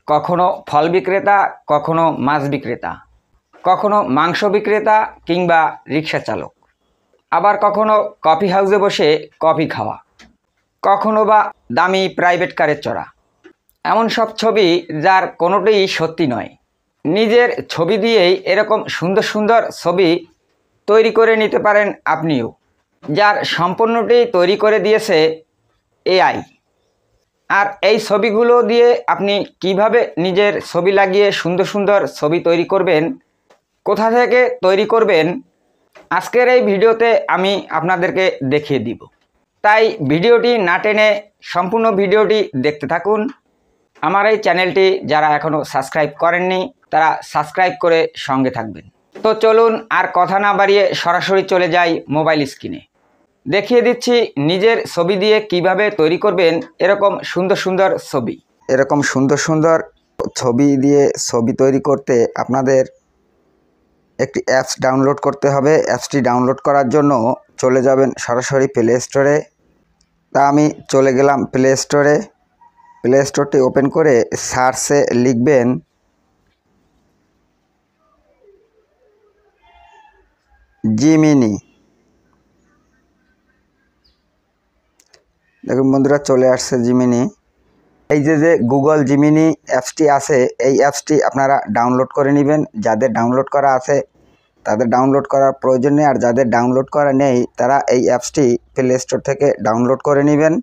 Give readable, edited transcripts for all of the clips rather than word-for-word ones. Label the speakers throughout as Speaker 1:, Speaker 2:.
Speaker 1: কখনো ফল বিক্রেতা, কখনো মাছ বিক্রেতা, কখনো মাংস বিক্রেতা কিংবা রিক্সা চালক, আবার কখনো কফি হাউসে বসে কফি খাওয়া, কখনো বা দামি প্রাইভেট কারে চড়া। এমন সব ছবি যার কোনোটিই সত্যি নয়। নিজের ছবি দিয়েই এরকম সুন্দর সুন্দর ছবি তৈরি করে নিতে পারেন আপনিও, যার সম্পূর্ণটি তৈরি করে দিয়েছে এআই। আর এই ছবিগুলো দিয়ে আপনি কিভাবে নিজের ছবি লাগিয়ে সুন্দর সুন্দর ছবি তৈরি করবেন, কোথা থেকে তৈরি করবেন, আজকের এই ভিডিওতে আমি আপনাদেরকে দেখিয়ে দিব। তাই ভিডিওটি না টেনে সম্পূর্ণ ভিডিওটি দেখতে থাকুন। আমার এই চ্যানেলটি যারা এখনও সাবস্ক্রাইব করেননি তারা সাবস্ক্রাইব করে সঙ্গে থাকবেন। তো চলুন আর কথা না বাড়িয়ে সরাসরি চলে যাই মোবাইল স্ক্রিনে। দেখিয়ে দিচ্ছি নিজের ছবি দিয়ে কিভাবে তৈরি করবেন এরকম সুন্দর সুন্দর ছবি। এরকম সুন্দর সুন্দর ছবি দিয়ে ছবি তৈরি করতে আপনাদের একটি অ্যাপস ডাউনলোড করতে হবে। অ্যাপসটি ডাউনলোড করার জন্য চলে যাবেন সরাসরি প্লে স্টোরে। তা আমি চলে গেলাম প্লে স্টোরে। প্লে স্টোরটি ওপেন করে সার্চে লিখবেন জিমিনি। দেখুন বন্ধুরা, চলে আসছে জিমিনি। এই যে গুগল জিমিনি অ্যাপসটি আছে, এই অ্যাপসটি আপনারা ডাউনলোড করে নেবেন। যাদের ডাউনলোড করা আছে তাদের ডাউনলোড করার প্রয়োজন নেই, আর যাদের ডাউনলোড করা নেই তারা এই অ্যাপসটি প্লে স্টোর থেকে ডাউনলোড করে নেবেন।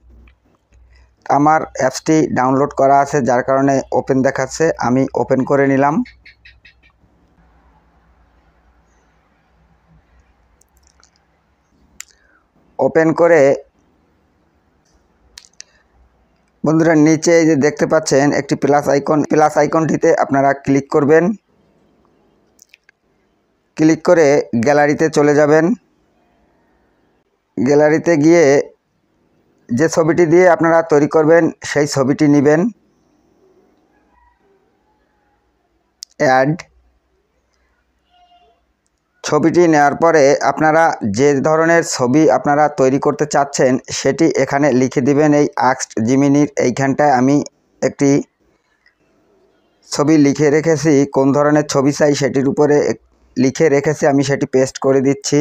Speaker 1: আমার অ্যাপসটি ডাউনলোড করা আছে যার কারণে ওপেন দেখাচ্ছে, আমি ওপেন করে নিলাম। ওপেন করে বন্ধুরা নিচে এই যে দেখতে পাচ্ছেন একটি প্লাস আইকনটিতে আপনারা ক্লিক করবেন। ক্লিক করে গ্যালারিতে চলে যাবেন। গ্যালারিতে গিয়ে যে ছবিটি দিয়ে আপনারা তৈরি করবেন সেই ছবিটি নেবেন। অ্যাড ছবিটি নেওয়ার পরে আপনারা যে ধরনের ছবি আপনারা তৈরি করতে চাচ্ছেন সেটি এখানে লিখে দিবেন। এই আস্ক জিমিনির এইখানটায় আমি একটি ছবি লিখে রেখেছি, কোন ধরনের ছবি চাই সেটির উপরে লিখে রেখেছি, আমি সেটি পেস্ট করে দিচ্ছি।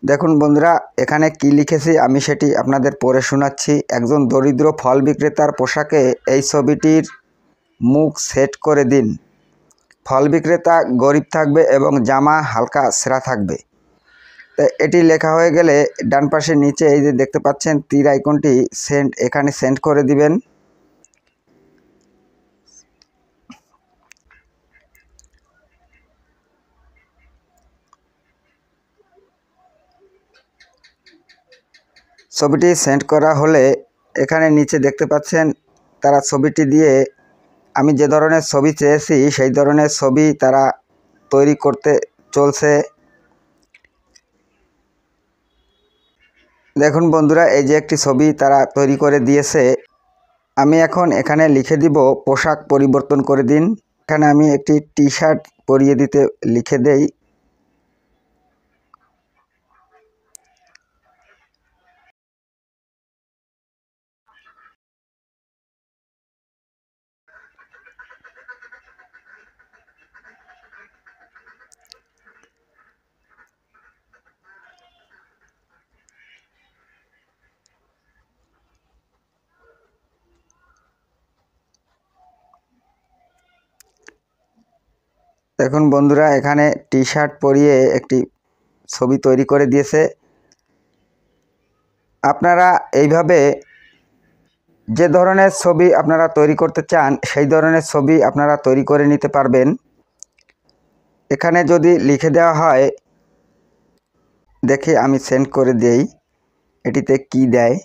Speaker 1: দেখুন বন্ধুরা, এখানে কি লিখেছি আমি সেটি আপনাদের পড়ে শোনাচ্ছি। একজন দরিদ্র ফল বিক্রেতার পোশাকে এই ছবিটির মুখ সেট করে দিন। ফল বিক্রেতা গরিব থাকবে এবং জামা হালকা ছেঁড়া থাকবে। তো এটি লেখা হয়ে গেলে ডান পাশে নিচে এই যে দেখতে পাচ্ছেন তীর আইকনটি, সেন্ড, এখানে সেন্ড করে দিবেন। ছবিটি সেন্ড করা হলে এখানে নিচে দেখতে পাচ্ছেন তারা ছবিটি দিয়ে আমি যে ধরনের ছবি চেয়েছি সেই ধরনের ছবি তারা তৈরি করতে চলছে। দেখুন বন্ধুরা, এই যে একটি ছবি তারা তৈরি করে দিয়েছে। আমি এখন এখানে লিখে দিব পোশাক পরিবর্তন করে দিন। এখানে আমি একটি টি শার্ট পরিয়ে দিতে লিখে দেই। দেখুন বন্ধুরা, এখানে টি শার্ট পরিয়ে একটি ছবি তৈরি করে দিয়েছে। আপনারা এইভাবে যে ধরনের ছবি আপনারা তৈরি করতে চান সেই ধরনের ছবি আপনারা তৈরি করে নিতে পারবেন। এখানে যদি লিখে দেওয়া হয়, দেখে আমি সেন্ড করে দেই এটিতে কি দেয়।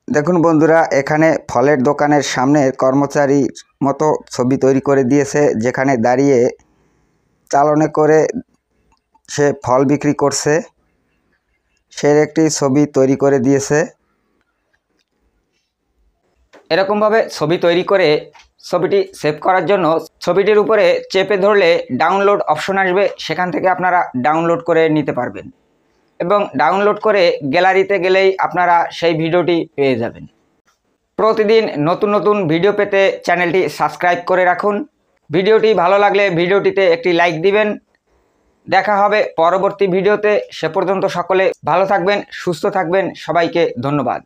Speaker 1: দেখুন বন্ধুরা, এখানে ফলের দোকানের সামনে কর্মচারীর মতো ছবি তৈরি করে দিয়েছে, যেখানে দাঁড়িয়ে চালনে করে সে ফল বিক্রি করছে সে একটি ছবি তৈরি করে দিয়েছে। এরকমভাবে ছবি তৈরি করে ছবিটি সেভ করার জন্য ছবিটির উপরে চেপে ধরলে ডাউনলোড অপশন আসবে, সেখান থেকে আপনারা ডাউনলোড করে নিতে পারবেন এবং ডাউনলোড করে গ্যালারিতে গেলেই আপনারা সেই ভিডিওটি পেয়ে যাবেন। প্রতিদিন নতুন নতুন ভিডিও পেতে চ্যানেলটি সাবস্ক্রাইব করে রাখুন। ভিডিওটি ভালো লাগলে ভিডিওটিতে একটি লাইক দিবেন। দেখা হবে পরবর্তী ভিডিওতে। সে পর্যন্ত সকলে ভালো থাকবেন, সুস্থ থাকবেন। সবাইকে ধন্যবাদ।